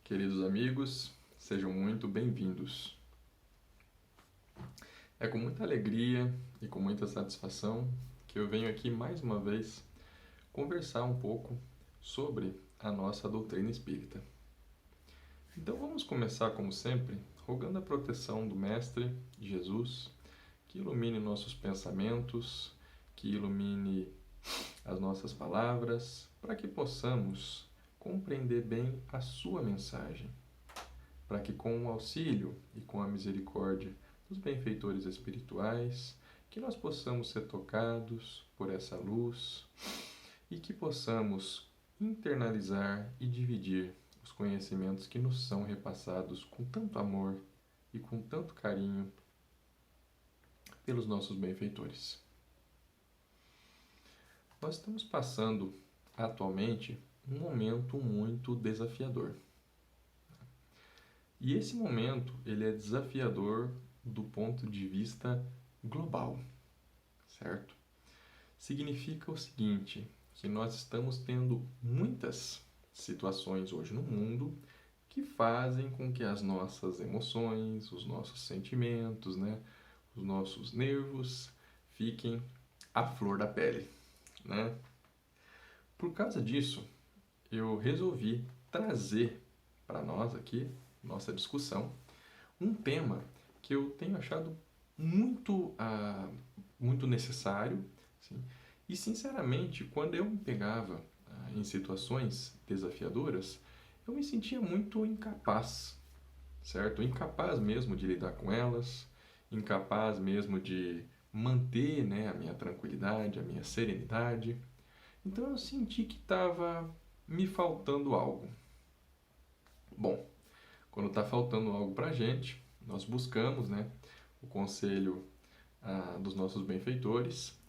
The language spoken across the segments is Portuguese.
Queridos amigos, sejam muito bem-vindos. É com muita alegria e com muita satisfação que eu venho aqui mais uma vez conversar um pouco sobre a nossa doutrina espírita. Então vamos começar, como sempre, rogando a proteção do Mestre Jesus, que ilumine nossos pensamentos, que ilumine as nossas palavras, para que possamos compreender bem a sua mensagem, para que com o auxílio e com a misericórdia dos benfeitores espirituais, que nós possamos ser tocados por essa luz e que possamos internalizar e dividir os conhecimentos que nos são repassados com tanto amor e com tanto carinho pelos nossos benfeitores. Nós estamos passando atualmente um momento muito desafiador. E esse momento, ele é desafiador do ponto de vista global, certo? Significa o seguinte, que nós estamos tendo muitas situações hoje no mundo que fazem com que as nossas emoções, os nossos sentimentos, os nossos nervos fiquem à flor da pele, Por causa disso, eu resolvi trazer para nós aqui, nossa discussão, um tema que eu tenho achado muito necessário, sim, e sinceramente, quando eu me pegava em situações desafiadoras, eu me sentia muito incapaz, certo? Incapaz mesmo de lidar com elas, incapaz mesmo de manter, a minha tranquilidade, a minha serenidade. Então eu senti que estava me faltando algo. Bom, quando está faltando algo para a gente, nós buscamos, o conselho dos nossos benfeitores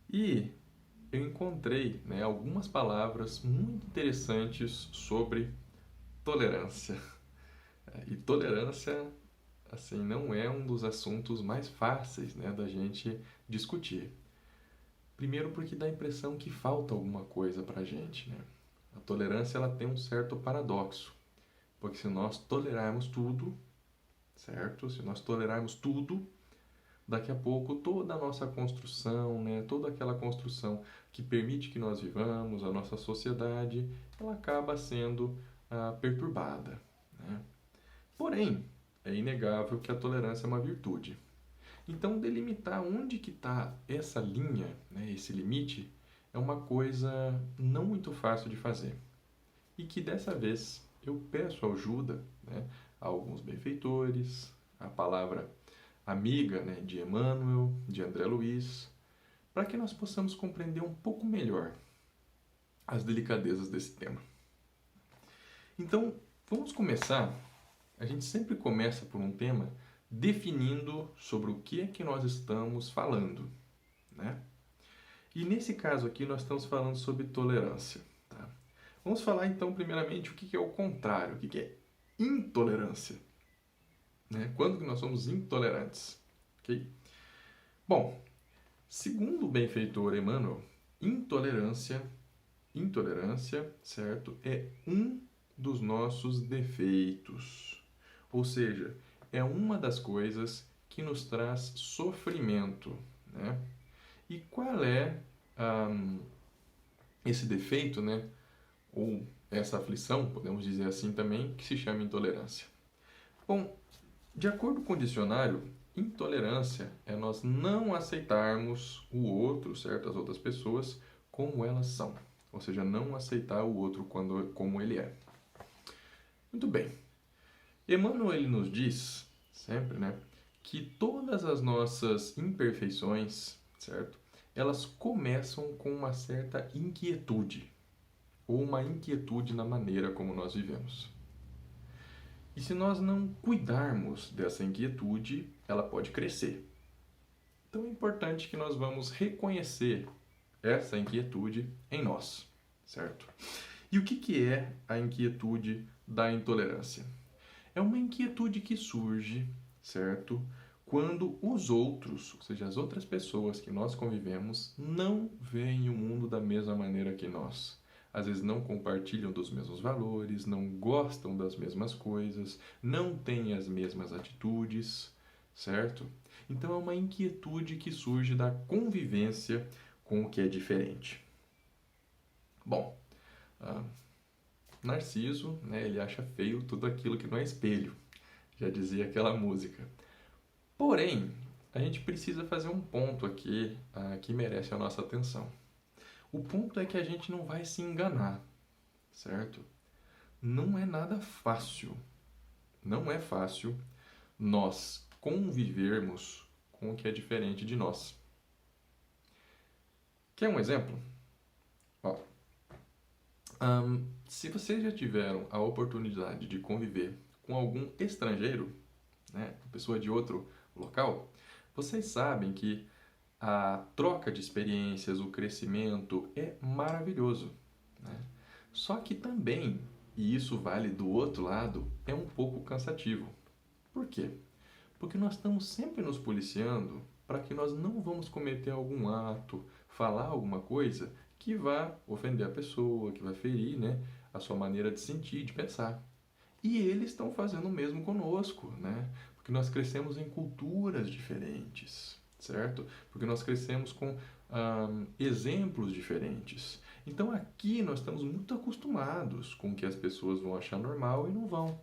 e eu encontrei, algumas palavras muito interessantes sobre tolerância. E tolerância, assim, não é um dos assuntos mais fáceis, da gente discutir. Primeiro porque dá a impressão que falta alguma coisa para a gente, A tolerância, ela tem um certo paradoxo. Porque se nós tolerarmos tudo, certo? Se nós tolerarmos tudo, daqui a pouco toda a nossa construção, toda aquela construção que permite que nós vivamos, a nossa sociedade, ela acaba sendo perturbada, Porém, é inegável que a tolerância é uma virtude. Então, delimitar onde que está essa linha, esse limite, é uma coisa não muito fácil de fazer. E que dessa vez eu peço ajuda a alguns benfeitores, a palavra amiga de Emmanuel, de André Luiz, para que nós possamos compreender um pouco melhor as delicadezas desse tema. Então, vamos começar. A gente sempre começa por um tema definindo sobre o que é que nós estamos falando, E nesse caso aqui nós estamos falando sobre tolerância, tá? Vamos falar então primeiramente o que é o contrário, o que é intolerância, Quando que nós somos intolerantes, ok? Bom, segundo o benfeitor Emmanuel, intolerância, certo, é um dos nossos defeitos. Ou seja, é uma das coisas que nos traz sofrimento, E qual é esse defeito, ou essa aflição, podemos dizer assim também, que se chama intolerância? Bom, de acordo com o dicionário, intolerância é nós não aceitarmos o outro, certo, as outras pessoas, como elas são. Ou seja, não aceitar o outro como ele é. Muito bem. Emmanuel ele nos diz, sempre, que todas as nossas imperfeições, certo, elas começam com uma certa inquietude, ou uma inquietude na maneira como nós vivemos. E se nós não cuidarmos dessa inquietude, ela pode crescer. Então é importante que nós vamos reconhecer essa inquietude em nós, certo? E o que é a inquietude da intolerância? É uma inquietude que surge, certo? Quando os outros, ou seja, as outras pessoas que nós convivemos, não veem o mundo da mesma maneira que nós. às vezes não compartilham dos mesmos valores, não gostam das mesmas coisas, não têm as mesmas atitudes, certo? Então é uma inquietude que surge da convivência com o que é diferente. Bom, ah, Narciso, né, ele acha feio tudo aquilo que não é espelho, já dizia aquela música. Porém, a gente precisa fazer um ponto aqui que merece a nossa atenção. O ponto é que a gente não vai se enganar, certo? Não é nada fácil. Não é fácil nós convivermos com o que é diferente de nós. Quer um exemplo? Ó, se vocês já tiveram a oportunidade de conviver com algum estrangeiro, né, pessoa de outro local, vocês sabem que a troca de experiências, o crescimento é maravilhoso, né? Só que também, e isso vale do outro lado, é um pouco cansativo. Por quê? Porque nós estamos sempre nos policiando para que nós não vamos cometer algum ato, falar alguma coisa que vá ofender a pessoa, que vai ferir, né, a sua maneira de sentir, de pensar. E eles estão fazendo o mesmo conosco, né? Porque nós crescemos em culturas diferentes, certo? Porque nós crescemos com exemplos diferentes. Então aqui nós estamos muito acostumados com o que as pessoas vão achar normal e não vão,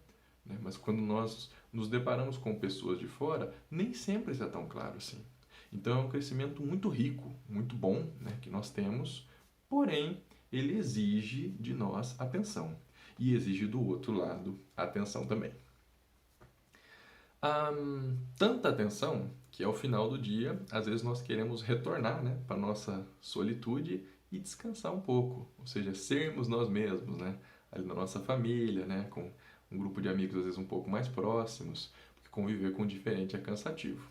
né? Mas quando nós nos deparamos com pessoas de fora, nem sempre isso é tão claro assim. Então é um crescimento muito rico, muito bom, né, que nós temos, porém ele exige de nós atenção e exige do outro lado atenção também. Tanta atenção que ao final do dia, às vezes nós queremos retornar, né, para a nossa solitude e descansar um pouco, ou seja, sermos nós mesmos, né, ali na nossa família, né, com um grupo de amigos às vezes um pouco mais próximos, porque conviver com o diferente é cansativo.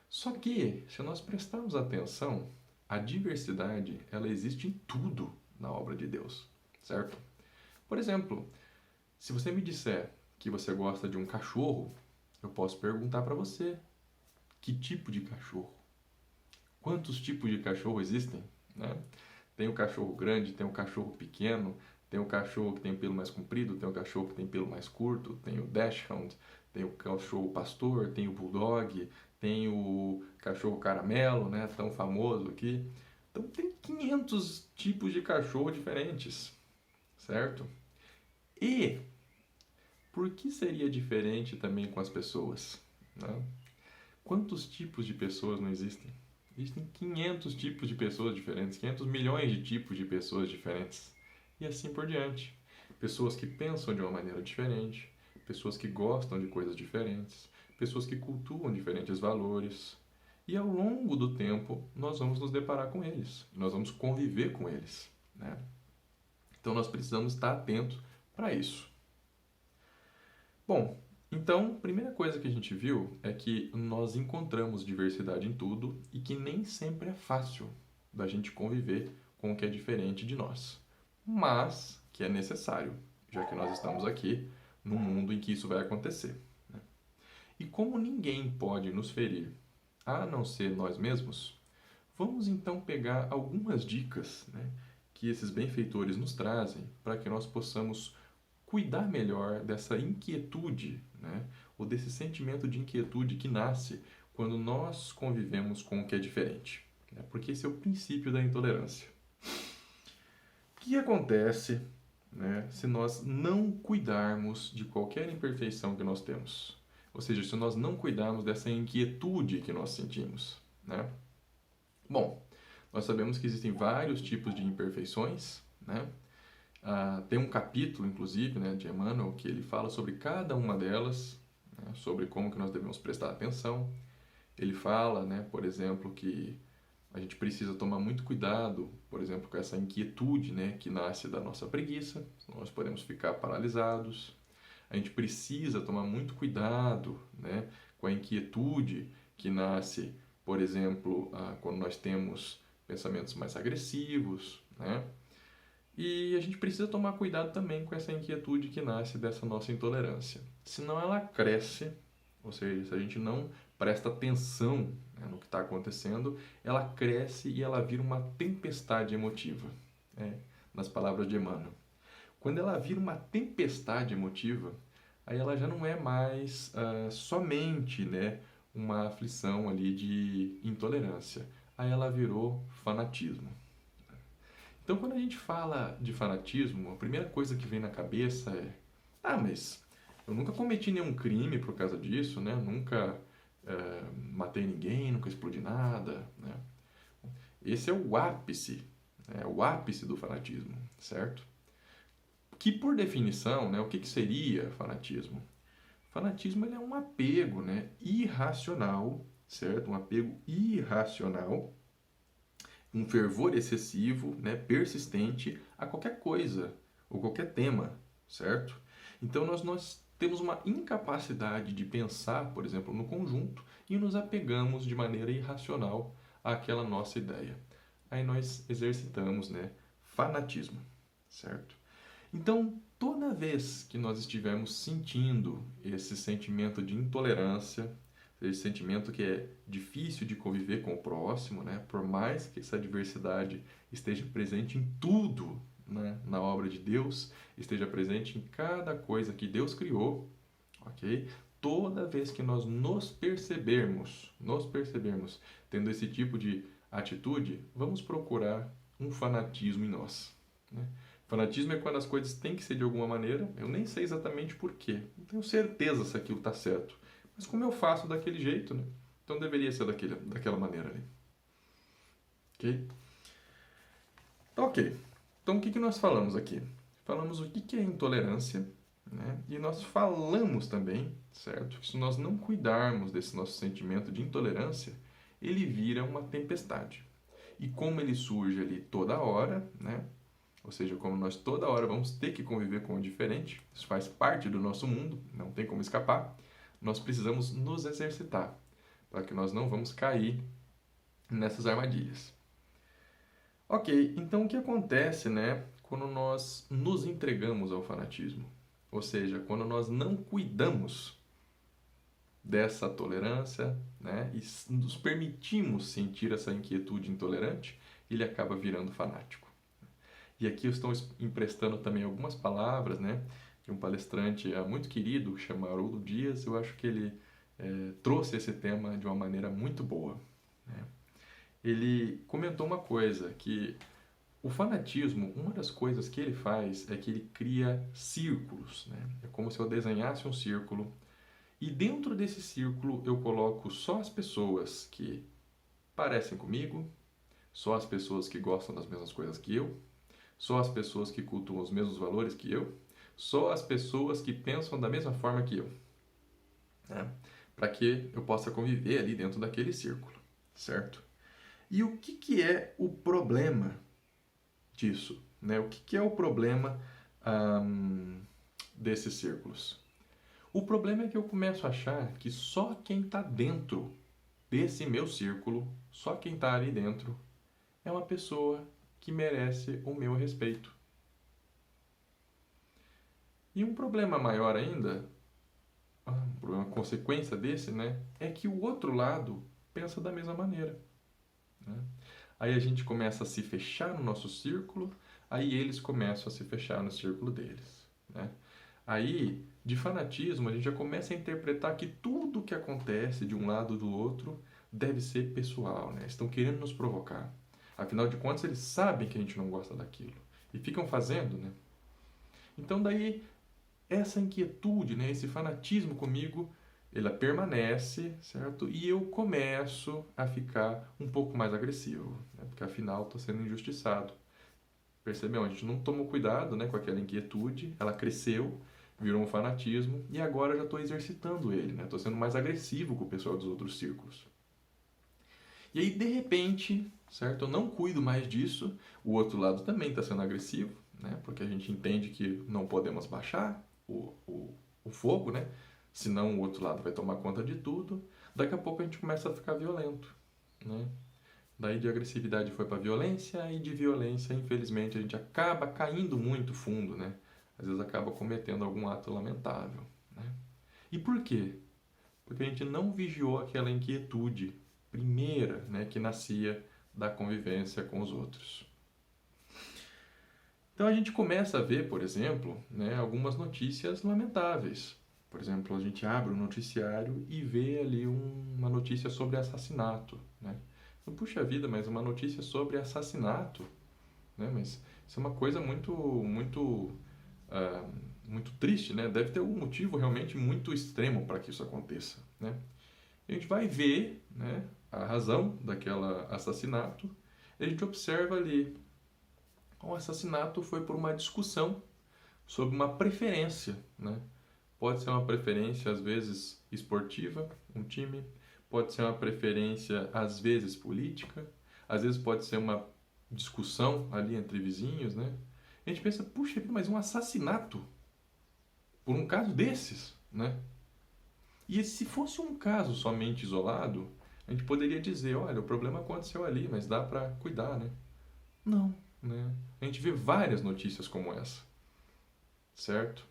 Só que, se nós prestarmos atenção, a diversidade, ela existe em tudo na obra de Deus, certo? Por exemplo, se você me disser que você gosta de um cachorro, eu posso perguntar para você, que tipo de cachorro? Quantos tipos de cachorro existem? Né? Tem o cachorro grande, tem o cachorro pequeno, tem o cachorro que tem pelo mais comprido, tem o cachorro que tem pelo mais curto, tem o dachshund, tem o cachorro pastor, tem o bulldog, tem o cachorro caramelo, né, tão famoso aqui. Então tem 500 tipos de cachorro diferentes, certo? E por que seria diferente também com as pessoas? Né? Quantos tipos de pessoas não existem? Existem 500 tipos de pessoas diferentes, 500 milhões de tipos de pessoas diferentes. E assim por diante. Pessoas que pensam de uma maneira diferente, pessoas que gostam de coisas diferentes, pessoas que cultuam diferentes valores. E ao longo do tempo, nós vamos nos deparar com eles, nós vamos conviver com eles, né? Então nós precisamos estar atentos para isso. Bom, então, a primeira coisa que a gente viu é que nós encontramos diversidade em tudo e que nem sempre é fácil da gente conviver com o que é diferente de nós, mas que é necessário, já que nós estamos aqui num mundo em que isso vai acontecer, né? E como ninguém pode nos ferir a não ser nós mesmos, vamos então pegar algumas dicas, né, que esses benfeitores nos trazem para que nós possamos cuidar melhor dessa inquietude, né, ou desse sentimento de inquietude que nasce quando nós convivemos com o que é diferente, né, porque esse é o princípio da intolerância. O que acontece, né, se nós não cuidarmos de qualquer imperfeição que nós temos? Ou seja, se nós não cuidarmos dessa inquietude que nós sentimos, né? Bom, nós sabemos que existem vários tipos de imperfeições, né? Tem um capítulo, inclusive, né, de Emmanuel, que ele fala sobre cada uma delas, né, sobre como que nós devemos prestar atenção. Ele fala, né, por exemplo, que a gente precisa tomar muito cuidado, por exemplo, com essa inquietude, né, que nasce da nossa preguiça, nós podemos ficar paralisados. A gente precisa tomar muito cuidado, né, com a inquietude que nasce, por exemplo, quando nós temos pensamentos mais agressivos, né? E a gente precisa tomar cuidado também com essa inquietude que nasce dessa nossa intolerância. Senão ela cresce, ou seja, se a gente não presta atenção, né, no que está acontecendo, ela cresce e ela vira uma tempestade emotiva. Né? nas palavras de Emmanuel. Quando ela vira uma tempestade emotiva, aí ela já não é mais somente, né, uma aflição ali de intolerância. Aí ela virou fanatismo. Então, quando a gente fala de fanatismo, a primeira coisa que vem na cabeça é: mas eu nunca cometi nenhum crime por causa disso, né? Nunca matei ninguém, nunca explodi nada, né? Esse é o ápice, né? O ápice do fanatismo, certo? Que, por definição, né, o que seria fanatismo? Fanatismo ele é um apego, né, irracional, certo? Um apego irracional, um fervor excessivo, né, persistente a qualquer coisa ou qualquer tema, certo? Então nós temos uma incapacidade de pensar, por exemplo, no conjunto e nos apegamos de maneira irracional àquela nossa ideia. Aí nós exercitamos, né, fanatismo, certo? Então, toda vez que nós estivermos sentindo esse sentimento de intolerância, esse sentimento que é difícil de conviver com o próximo, né? Por mais que essa adversidade esteja presente em tudo, né? Na obra de Deus, esteja presente em cada coisa que Deus criou, ok? Toda vez que nós nos percebermos tendo esse tipo de atitude, vamos procurar um fanatismo em nós, né? Fanatismo é quando as coisas têm que ser de alguma maneira, eu nem sei exatamente por quê, não tenho certeza se aquilo está certo, mas como eu faço daquele jeito, né? Então deveria ser daquela maneira ali. Ok? Tá, ok. Então o que nós falamos aqui? Falamos o que é intolerância, né? E nós falamos também, certo? Que se nós não cuidarmos desse nosso sentimento de intolerância, ele vira uma tempestade. E como ele surge ali toda hora, né? Ou seja, como nós toda hora vamos ter que conviver com o diferente, isso faz parte do nosso mundo, não tem como escapar, nós precisamos nos exercitar para que nós não vamos cair nessas armadilhas. Ok, então o que acontece, né, quando nós nos entregamos ao fanatismo? Ou seja, quando nós não cuidamos dessa tolerância, né, e nos permitimos sentir essa inquietude intolerante, ele acaba virando fanático. E aqui eu estou emprestando também algumas palavras, né, de um palestrante muito querido, que chama Haroldo Dias. Eu acho que ele trouxe esse tema de uma maneira muito boa, né? Ele comentou uma coisa, que o fanatismo, uma das coisas que ele faz é que ele cria círculos, né? É como se eu desenhasse um círculo e dentro desse círculo eu coloco só as pessoas que parecem comigo, só as pessoas que gostam das mesmas coisas que eu, só as pessoas que cultuam os mesmos valores que eu, só as pessoas que pensam da mesma forma que eu, né? Para que eu possa conviver ali dentro daquele círculo, certo? E o que é o problema disso, né? O que é o problema desses círculos? O problema é que eu começo a achar que só quem está dentro desse meu círculo, só quem está ali dentro, é uma pessoa que merece o meu respeito. E um problema maior ainda, uma consequência desse, né, é que o outro lado pensa da mesma maneira, né? Aí a gente começa a se fechar no nosso círculo, aí eles começam a se fechar no círculo deles, né? Aí, de fanatismo, a gente já começa a interpretar que tudo que acontece de um lado ou do outro deve ser pessoal, né? Estão querendo nos provocar. Afinal de contas, eles sabem que a gente não gosta daquilo e ficam fazendo, né? Então, daí, essa inquietude, né, esse fanatismo comigo, ela permanece, certo? E eu começo a ficar um pouco mais agressivo, né? Porque afinal estou sendo injustiçado. Percebeu? A gente não tomou cuidado, né, com aquela inquietude, ela cresceu, virou um fanatismo e agora eu já estou exercitando ele, né? Estou sendo mais agressivo com o pessoal dos outros círculos. E aí, de repente, certo? Eu não cuido mais disso, o outro lado também está sendo agressivo, né? Porque a gente entende que não podemos baixar o fogo, né? Senão o outro lado vai tomar conta de tudo. Daqui a pouco a gente começa a ficar violento, né? Daí de agressividade foi para violência e de violência, infelizmente, a gente acaba caindo muito fundo, né? Às vezes acaba cometendo algum ato lamentável, né? E por quê? Porque a gente não vigiou aquela inquietude primeira, né, que nascia da convivência com os outros. Então a gente começa a ver, por exemplo, né, algumas notícias lamentáveis. Por exemplo, a gente abre o noticiário e vê ali uma notícia sobre assassinato, né? Então, puxa vida, mas uma notícia sobre assassinato, né? Mas isso é uma coisa ah, muito triste, né? Deve ter um motivo realmente muito extremo para que isso aconteça, né? A gente vai ver, né, a razão daquele assassinato e a gente observa ali, o assassinato foi por uma discussão sobre uma preferência, né? Pode ser uma preferência, às vezes, esportiva, um time, pode ser uma preferência, às vezes, política, às vezes pode ser uma discussão ali entre vizinhos, né? A gente pensa, puxa vida, mas um assassinato por um caso desses, né? E se fosse um caso somente isolado, a gente poderia dizer, olha, o problema aconteceu ali, mas dá para cuidar, né? Não, né? A gente vê várias notícias como essa, certo?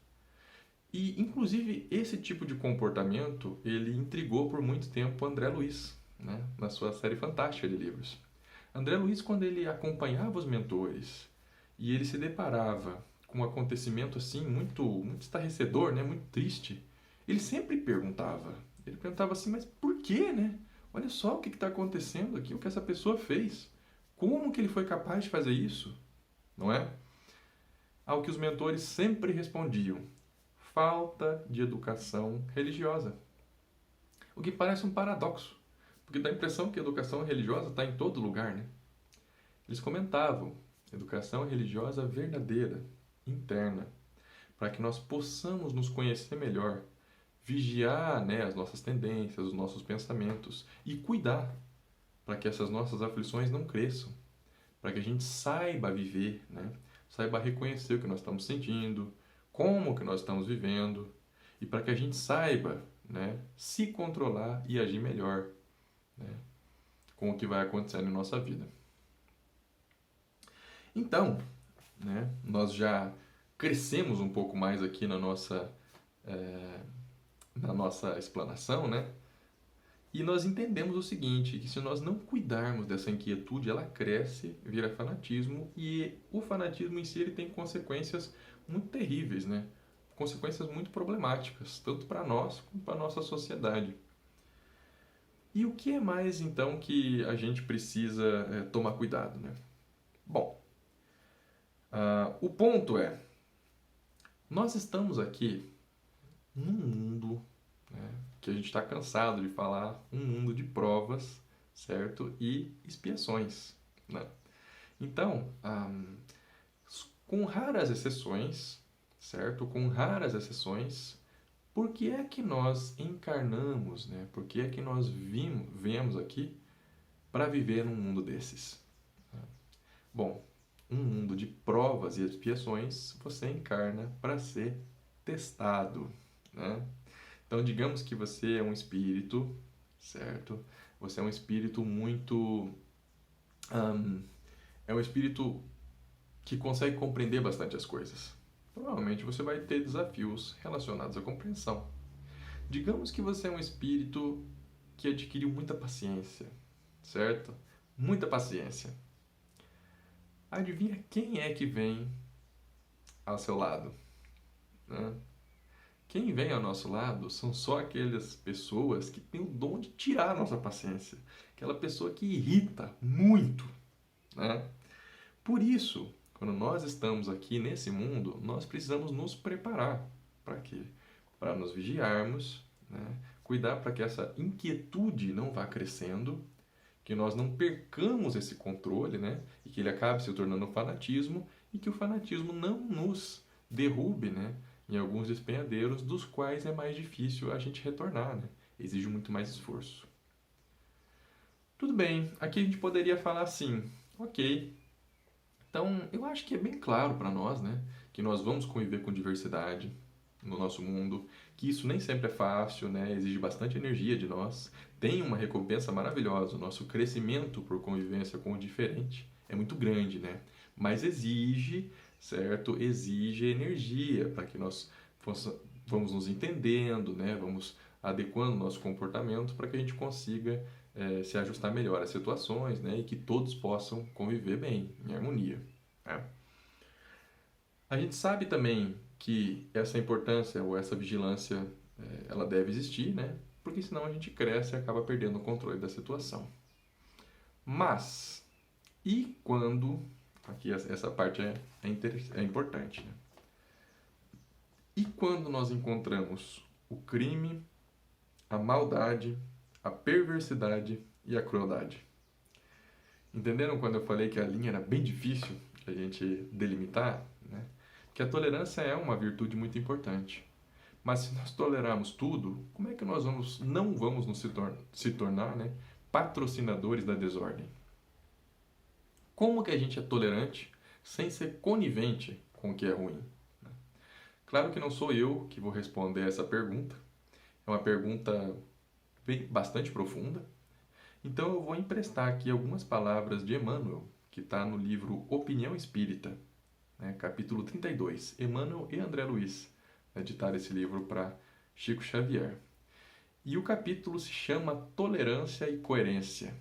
E, inclusive, esse tipo de comportamento, ele intrigou por muito tempo André Luiz, né? Na sua série fantástica de livros. André Luiz, quando ele acompanhava os mentores e ele se deparava com um acontecimento assim muito estarrecedor, né? Muito triste, ele sempre perguntava. Ele perguntava assim, mas por quê, né? Olha só o que está acontecendo aqui, o que essa pessoa fez. Como que ele foi capaz de fazer isso? Não é? Ao que os mentores sempre respondiam: falta de educação religiosa. O que parece um paradoxo, porque dá a impressão que a educação religiosa está em todo lugar, né? Eles comentavam: educação religiosa verdadeira, interna, para que nós possamos nos conhecer melhor, vigiar, né, as nossas tendências, os nossos pensamentos e cuidar para que essas nossas aflições não cresçam, para que a gente saiba viver, né? Saiba reconhecer o que nós estamos sentindo, como que nós estamos vivendo, e para que a gente saiba, né, se controlar e agir melhor, né, com o que vai acontecendo em nossa vida. Então, né, nós já crescemos um pouco mais aqui na nossa explanação, né? E nós entendemos o seguinte, que se nós não cuidarmos dessa inquietude, ela cresce, vira fanatismo, e o fanatismo em si ele tem consequências muito terríveis, né? Consequências muito problemáticas, tanto para nós como para a nossa sociedade. E o que é mais, então, que a gente precisa tomar cuidado, né? Bom, o ponto é, nós estamos aqui num mundo, né, que a gente está cansado de falar, um mundo de provas, certo? E expiações, né? Então, com raras exceções, certo? Com raras exceções, por que é que nós encarnamos, né? Por que é que nós viemos aqui para viver num mundo desses? Bom, um mundo de provas e expiações, você encarna para ser testado, né? Então, digamos que você é um espírito, certo? Você é um espírito muito... é um espírito que consegue compreender bastante as coisas. Provavelmente você vai ter desafios relacionados à compreensão. Digamos que você é um espírito que adquiriu muita paciência, certo? Muita paciência. Adivinha quem é que vem ao seu lado, né? Quem vem ao nosso lado são só aquelas pessoas que têm o dom de tirar a nossa paciência. Aquela pessoa que irrita muito, né? Por isso, quando nós estamos aqui nesse mundo, nós precisamos nos preparar. Para quê? Para nos vigiarmos, né? Cuidar para que essa inquietude não vá crescendo, que nós não percamos esse controle, né? E que ele acabe se tornando um fanatismo e que o fanatismo não nos derrube, né? Em alguns despenhadeiros dos quais é mais difícil a gente retornar, né? Exige muito mais esforço. Tudo bem, aqui a gente poderia falar assim, ok, então eu acho que é bem claro para nós, né? Que nós vamos conviver com diversidade no nosso mundo, que isso nem sempre é fácil, né? Exige bastante energia de nós, tem uma recompensa maravilhosa, o nosso crescimento por convivência com o diferente é muito grande, né? Mas exige, certo? Exige energia para que nós vamos nos entendendo, né? Vamos adequando o nosso comportamento para que a gente consiga se ajustar melhor às situações, né? E que todos possam conviver bem, em harmonia, né? A gente sabe também que essa importância ou essa vigilância, ela deve existir, né? Porque senão a gente cresce e acaba perdendo o controle da situação. Mas, e quando... Aqui essa parte é importante, né? E quando nós encontramos o crime, a maldade, a perversidade e a crueldade? Entenderam quando eu falei que a linha era bem difícil de a gente delimitar, né? Que a tolerância é uma virtude muito importante. Mas se nós tolerarmos tudo, como é que nós não vamos se tornar, né, patrocinadores da desordem? Como que a gente é tolerante sem ser conivente com o que é ruim? Claro que não sou eu que vou responder essa pergunta. É uma pergunta bastante profunda. Então eu vou emprestar aqui algumas palavras de Emmanuel, que está no livro Opinião Espírita, né, capítulo 32. Emmanuel e André Luiz editaram esse livro para Chico Xavier. E o capítulo se chama Tolerância e Coerência,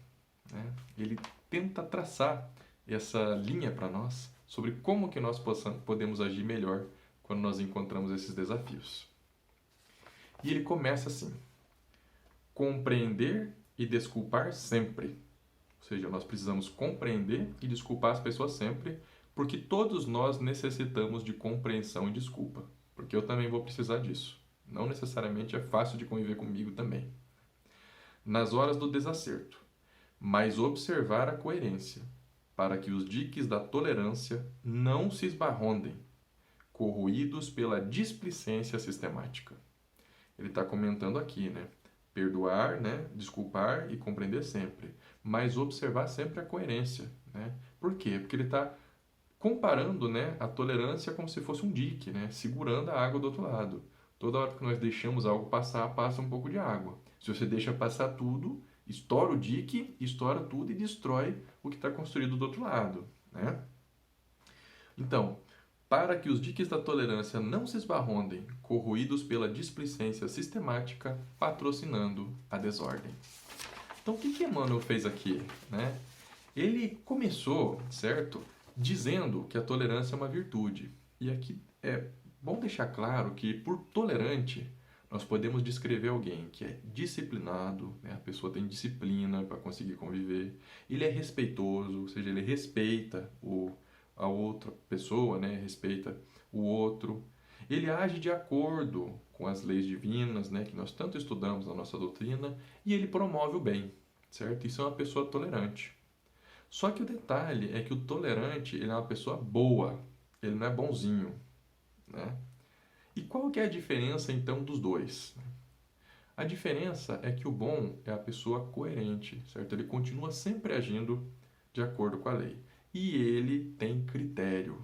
né? Ele tenta traçar essa linha para nós sobre como que nós podemos agir melhor quando nós encontramos esses desafios. E ele começa assim: compreender e desculpar sempre. Ou seja, nós precisamos compreender e desculpar as pessoas sempre, porque todos nós necessitamos de compreensão e desculpa. Porque eu também vou precisar disso. Não necessariamente é fácil de conviver comigo também. Nas horas do desacerto, mas observar a coerência, para que os diques da tolerância não se esbarrondem, corroídos pela displicência sistemática. Ele está comentando aqui, né? Perdoar, né? Desculpar e compreender sempre, mas observar sempre a coerência, né? Por quê? Porque ele está comparando, né, a tolerância como se fosse um dique, né? Segurando a água do outro lado. Toda hora que nós deixamos algo passar, passa um pouco de água. Se você deixa passar tudo, estoura o dique, estoura tudo e destrói o que está construído do outro lado, né? Então, para que os diques da tolerância não se esbarrondem, corroídos pela displicência sistemática, patrocinando a desordem. Então, o que Emmanuel fez aqui, né? Ele começou, certo, dizendo que a tolerância é uma virtude. E aqui é bom deixar claro que, por tolerante, nós podemos descrever alguém que é disciplinado, né? A pessoa tem disciplina para conseguir conviver, ele é respeitoso, ou seja, ele respeita a outra pessoa, né? Respeita o outro. Ele age de acordo com as leis divinas, né? Que nós tanto estudamos na nossa doutrina, e ele promove o bem, certo? Isso é uma pessoa tolerante. Só que o detalhe é que o tolerante, ele é uma pessoa boa, ele não é bonzinho, né? E qual que é a diferença então dos dois? A diferença é que o bom é a pessoa coerente, certo? Ele continua sempre agindo de acordo com a lei. E ele tem critério.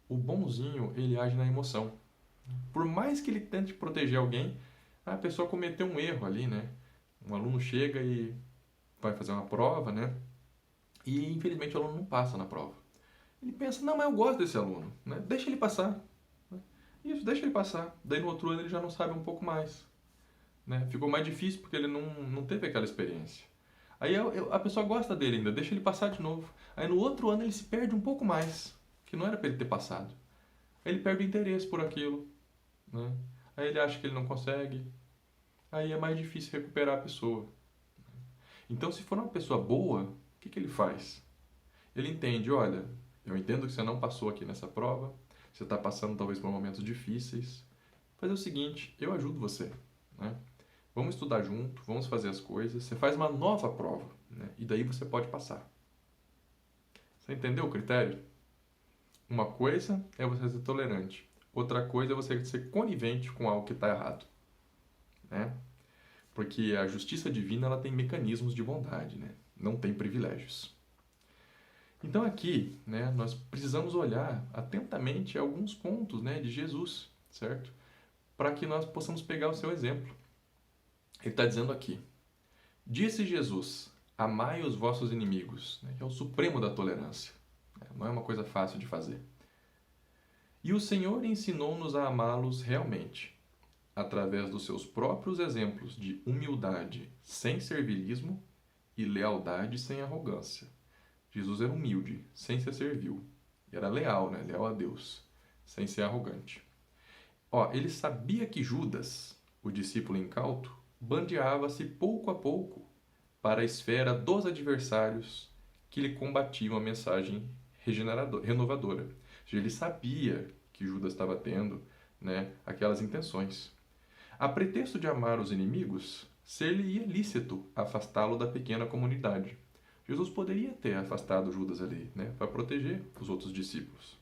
O bonzinho, ele age na emoção. Por mais que ele tente proteger alguém, a pessoa cometeu um erro ali, né? Um aluno chega e vai fazer uma prova, né? E infelizmente o aluno não passa na prova. Ele pensa, não, mas eu gosto desse aluno, né? Deixa ele passar. Isso, deixa ele passar. Daí no outro ano ele já não sabe um pouco mais, né? Ficou mais difícil porque ele não teve aquela experiência. Aí a pessoa gosta dele ainda, deixa ele passar de novo. Aí no outro ano ele se perde um pouco mais, que não era para ele ter passado. Aí ele perde o interesse por aquilo, né? Aí ele acha que ele não consegue. Aí é mais difícil recuperar a pessoa. Então, se for uma pessoa boa, o que ele faz? Ele entende, olha, eu entendo que você não passou aqui nessa prova, você está passando talvez por momentos difíceis. Fazer o seguinte, eu ajudo você, né? Vamos estudar junto, vamos fazer as coisas, você faz uma nova prova, né? E daí você pode passar. Você entendeu o critério? Uma coisa é você ser tolerante, outra coisa é você ser conivente com algo que está errado, né? Porque a justiça divina ela tem mecanismos de bondade, né? Não tem privilégios. Então aqui, né, nós precisamos olhar atentamente alguns pontos, né, de Jesus, certo? Para que nós possamos pegar o seu exemplo. Ele está dizendo aqui, disse Jesus, amai os vossos inimigos, né, que é o supremo da tolerância. Não é uma coisa fácil de fazer. E o Senhor ensinou-nos a amá-los realmente, através dos seus próprios exemplos de humildade sem servilismo e lealdade sem arrogância. Jesus era humilde, sem ser servil. E era leal, né? Leal a Deus. sem ser arrogante. Ó, ele sabia que Judas, o discípulo incauto, bandeava-se pouco a pouco para a esfera dos adversários que lhe combatiam a mensagem renovadora. Ou seja, ele sabia que Judas estava tendo, né, aquelas intenções. A pretexto de amar os inimigos, ser-lhe-ia lícito afastá-lo da pequena comunidade. Jesus poderia ter afastado Judas ali, né, para proteger os outros discípulos,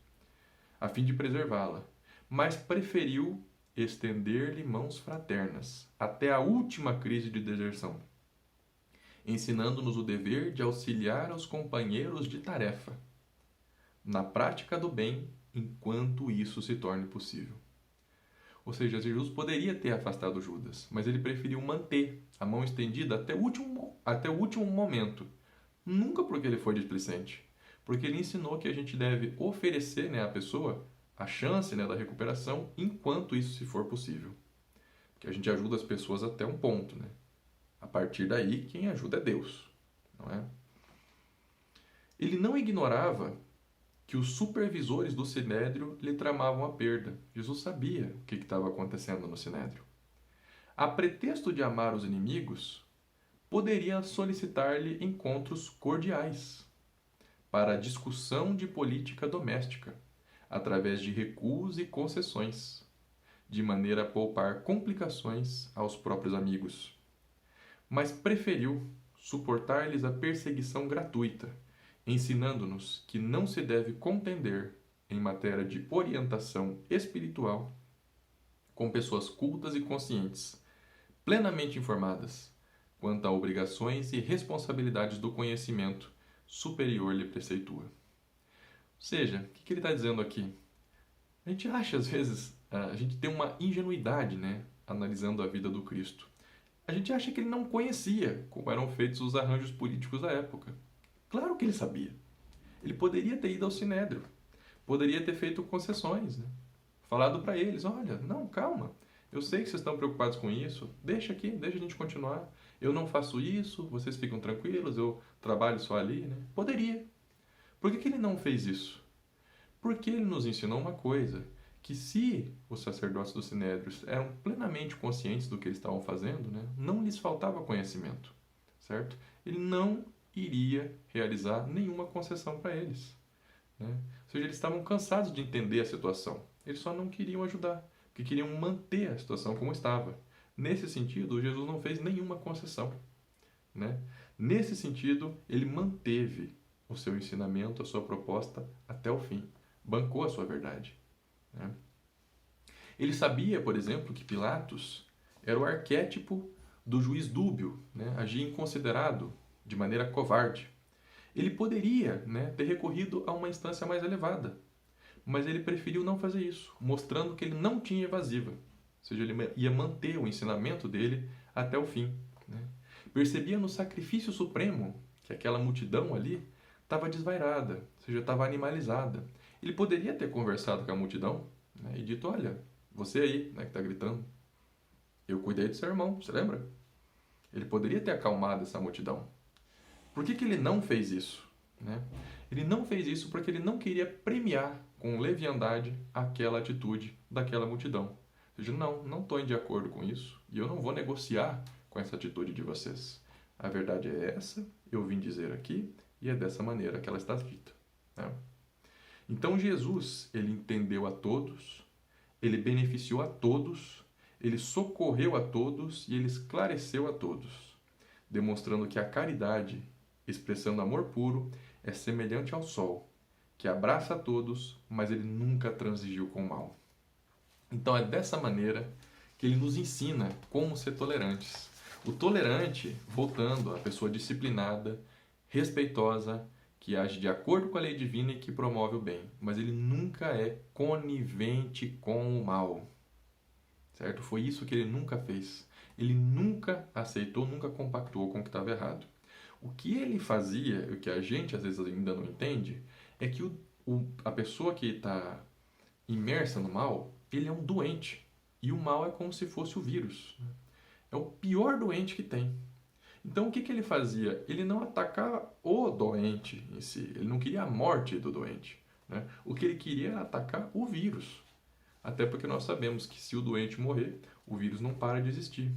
a fim de preservá-la, mas preferiu estender-lhe mãos fraternas até a última crise de deserção, ensinando-nos o dever de auxiliar aos companheiros de tarefa, na prática do bem, enquanto isso se torne possível. Ou seja, Jesus poderia ter afastado Judas, mas ele preferiu manter a mão estendida até o último momento. Nunca porque ele foi displicente, porque ele ensinou que a gente deve oferecer, né, à pessoa a chance, né, da recuperação enquanto isso se for possível. Porque a gente ajuda as pessoas até um ponto, né? A partir daí, quem ajuda é Deus, não é? Ele não ignorava que os supervisores do Sinédrio lhe tramavam a perda. Jesus sabia o que estava acontecendo no Sinédrio. A pretexto de amar os inimigos, poderia solicitar-lhe encontros cordiais para a discussão de política doméstica, através de recuos e concessões, de maneira a poupar complicações aos próprios amigos. Mas preferiu suportar-lhes a perseguição gratuita, ensinando-nos que não se deve contender em matéria de orientação espiritual com pessoas cultas e conscientes, plenamente informadas quanto a obrigações e responsabilidades do conhecimento superior lhe preceitua. Ou seja, o que ele está dizendo aqui? A gente acha, às vezes, a gente tem uma ingenuidade, né, analisando a vida do Cristo. A gente acha que ele não conhecia como eram feitos os arranjos políticos da época. Claro que ele sabia. Ele poderia ter ido ao Sinédrio, poderia ter feito concessões, né? Falado para eles, olha, não, calma, eu sei que vocês estão preocupados com isso, deixa aqui, deixa a gente continuar. Eu não faço isso, vocês ficam tranquilos, eu trabalho só ali, né? Poderia. Por que ele não fez isso? Porque ele nos ensinou uma coisa, que se os sacerdotes do Sinédrio eram plenamente conscientes do que eles estavam fazendo, né, não lhes faltava conhecimento, certo? Ele não iria realizar nenhuma concessão para eles, né? Ou seja, eles estavam cansados de entender a situação. Eles só não queriam ajudar, porque queriam manter a situação como estava. Nesse sentido, Jesus não fez nenhuma concessão, né? Nesse sentido, ele manteve o seu ensinamento, a sua proposta até o fim. Bancou a sua verdade, né? Ele sabia, por exemplo, que Pilatos era o arquétipo do juiz dúbio, né? Agia inconsiderado, de maneira covarde. Ele poderia, né, ter recorrido a uma instância mais elevada, mas ele preferiu não fazer isso, mostrando que ele não tinha evasiva. Ou seja, ele ia manter o ensinamento dele até o fim, né? Percebia no sacrifício supremo que aquela multidão ali estava desvairada, ou seja, estava animalizada. Ele poderia ter conversado com a multidão, né, e dito, olha, você aí, né, que está gritando, eu cuidei do seu irmão, você lembra? Ele poderia ter acalmado essa multidão. Por que ele não fez isso, né? Ele não fez isso porque ele não queria premiar com leviandade aquela atitude daquela multidão. Ou seja, não estou de acordo com isso e eu não vou negociar com essa atitude de vocês. A verdade é essa, eu vim dizer aqui e é dessa maneira que ela está dita, né? Então Jesus, ele entendeu a todos, ele beneficiou a todos, ele socorreu a todos e ele esclareceu a todos, demonstrando que a caridade, expressando amor puro, é semelhante ao sol, que abraça a todos, mas ele nunca transigiu com o mal. Então é dessa maneira que ele nos ensina como ser tolerantes. O tolerante, voltando, a pessoa disciplinada, respeitosa, que age de acordo com a lei divina e que promove o bem, mas ele nunca é conivente com o mal, certo? Foi isso que ele nunca fez. Ele nunca aceitou, nunca compactuou com o que estava errado. O que ele fazia, o que a gente às vezes ainda não entende, é que a pessoa que está imersa no mal, ele é um doente. E o mal é como se fosse o vírus. É o pior doente que tem. Então o que ele fazia? Ele não atacava o doente em si, ele não queria a morte do doente, né? O que ele queria era atacar o vírus. Até porque nós sabemos que se o doente morrer, o vírus não para de existir.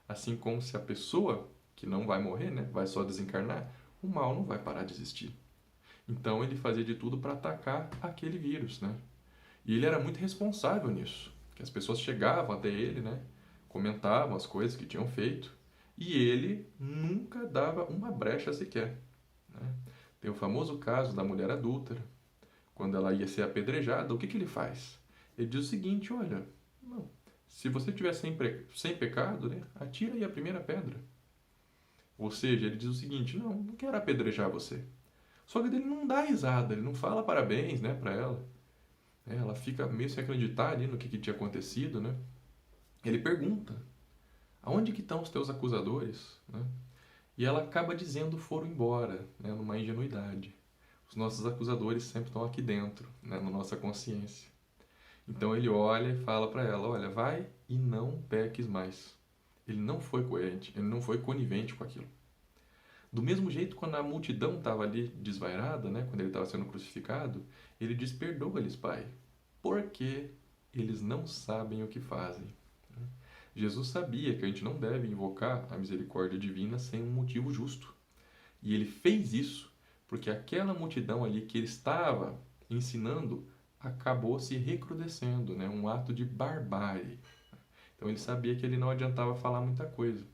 Assim como se a pessoa que não vai morrer, né, vai só desencarnar, o mal não vai parar de existir. Então ele fazia de tudo para atacar aquele vírus, né? E ele era muito responsável nisso, que as pessoas chegavam até ele, né, comentavam as coisas que tinham feito, e ele nunca dava uma brecha sequer, né? Tem o famoso caso da mulher adúltera. Quando ela ia ser apedrejada, o que que ele faz? Ele diz o seguinte: olha, não, se você estiver sem pecado, né, atira aí a primeira pedra. Ou seja, ele diz o seguinte: não quero apedrejar você. Só que ele não dá risada, ele não fala parabéns, né, para ela. Ela fica meio sem acreditar ali no que tinha acontecido, né? Ele pergunta: aonde que estão os teus acusadores? Né? E ela acaba dizendo: foram embora, né, numa ingenuidade. Os nossos acusadores sempre estão aqui dentro, né, na nossa consciência. Então ele olha e fala para ela: olha, vai e não peques mais. Ele não foi coerente, ele não foi conivente com aquilo. Do mesmo jeito, quando a multidão estava ali desvairada, né, quando ele estava sendo crucificado, ele diz: perdoa-lhes, Pai, porque eles não sabem o que fazem. Jesus sabia que a gente não deve invocar a misericórdia divina sem um motivo justo. E ele fez isso porque aquela multidão ali que ele estava ensinando acabou se recrudescendo, né? Um ato de barbárie. Então ele sabia que ele não adiantava falar muita coisa.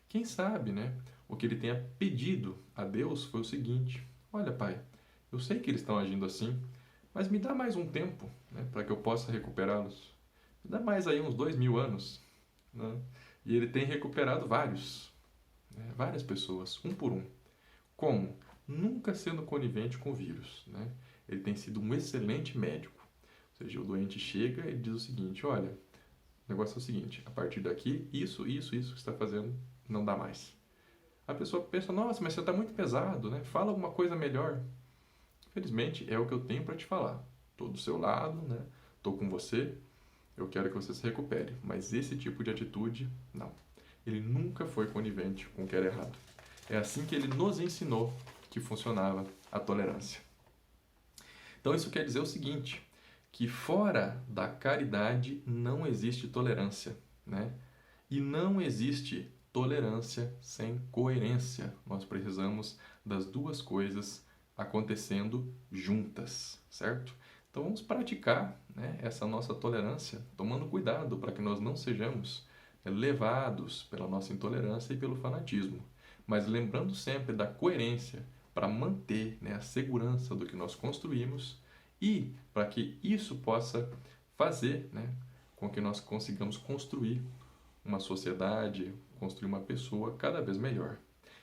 Quem sabe, né? O que ele tenha pedido a Deus foi o seguinte: olha, Pai, eu sei que eles estão agindo assim, mas me dá mais um tempo, né, para que eu possa recuperá-los. Me dá mais aí uns 2000 anos. Né? E ele tem recuperado vários, né, várias pessoas, um por um. Como? Nunca sendo conivente com o vírus. Né? Ele tem sido um excelente médico. Ou seja, o doente chega e diz o seguinte: olha, o negócio é o seguinte, a partir daqui, isso que você está fazendo não dá mais. A pessoa pensa: nossa, mas você está muito pesado, né? Fala alguma coisa melhor. Infelizmente, é o que eu tenho para te falar. Estou do seu lado, né? Estou com você, eu quero que você se recupere. Mas esse tipo de atitude, não. Ele nunca foi conivente com o que era errado. É assim que ele nos ensinou que funcionava a tolerância. Então isso quer dizer o seguinte, que fora da caridade não existe tolerância, né? E não existe tolerância sem coerência. Nós precisamos das duas coisas acontecendo juntas, certo? Então vamos praticar, né, essa nossa tolerância, tomando cuidado para que nós não sejamos levados pela nossa intolerância e pelo fanatismo, mas lembrando sempre da coerência para manter, né, a segurança do que nós construímos e para que isso possa fazer, né, com que nós consigamos construir uma sociedade, construir uma pessoa cada vez melhor.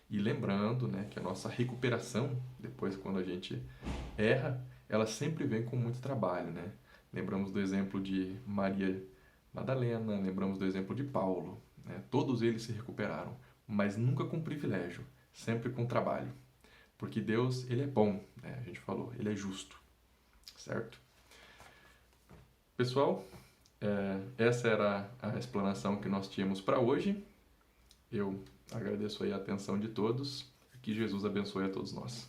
E lembrando, né, que a nossa recuperação, depois quando a gente erra, ela sempre vem com muito trabalho, né? Lembramos do exemplo de Maria Madalena, lembramos do exemplo de Paulo, né? Todos eles se recuperaram, mas nunca com privilégio, sempre com trabalho. Porque Deus, ele é bom, né? A gente falou, ele é justo, certo? Pessoal, essa era a explanação que nós tínhamos para hoje. Eu agradeço aí a atenção de todos e que Jesus abençoe a todos nós.